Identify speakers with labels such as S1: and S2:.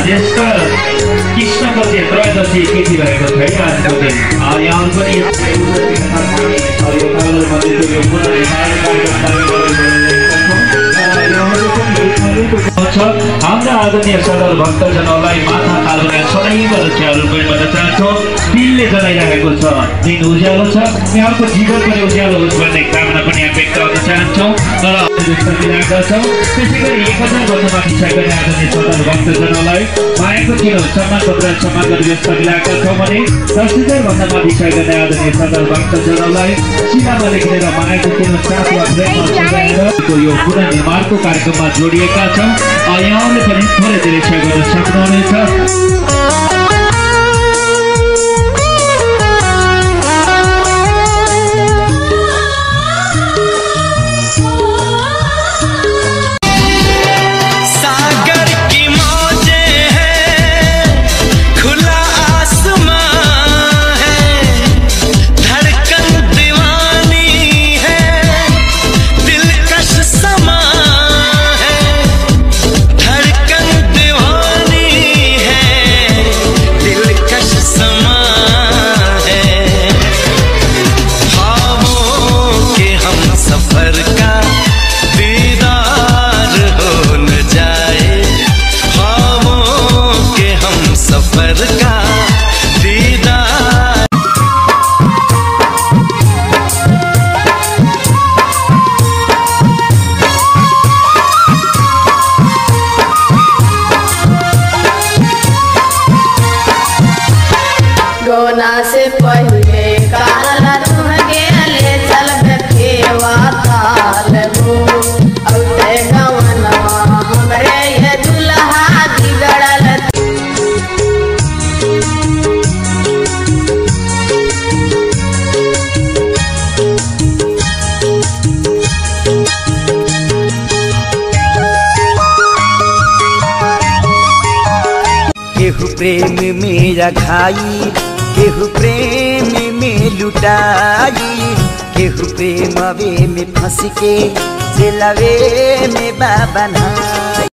S1: ज्येष्ठ कृष्णपति त्रयोदशी तिथि भएको छ है आजको दिन। यहाँ पनि हाम्रा आदरणीय सदर भक्तजनहरूलाई माथा कालुने सदैव रक्षाहरू गर्न चाहन्छौँ। दिनले जनाइरहेको छ, दिन उज्यालो छ, यहाँको जीवन पनि उज्यालो होस् भन्ने कामना पनि यहाँ व्यक्त गर्न चाहन्छौँ। त्यसै गरी 1000 भन्दा माथि सैकड़े आदरणीय सदर भक्तजनहरूलाई मायाको चिनो सम्मान पत्र सम्मान गरी व्यवस्था मिलाएका छौँ भने 10,000 भन्दा माथि सैकड़े आदरणीय सदर भक्तजनहरूलाई सीमामा लेखेर मायाको चिनो साथ वा प्रेमको यो पुनर्निर्माणको कार्यक्रममा जोडिएका छौँ। यहाँले पनि थोरै धेरै सहयोग गर्न सक्नुहुनेछ।
S2: गोना से पहले काला तुहगे ले चल खेवा ताल हो औते गवनवा हमरे ये दुल्हा बिगड़ल।
S3: केहू प्रेम मेरा खाई, केहू प्रेम में लुटाई, केहू प्रेम में फंस के जेलवे में बा बनाई।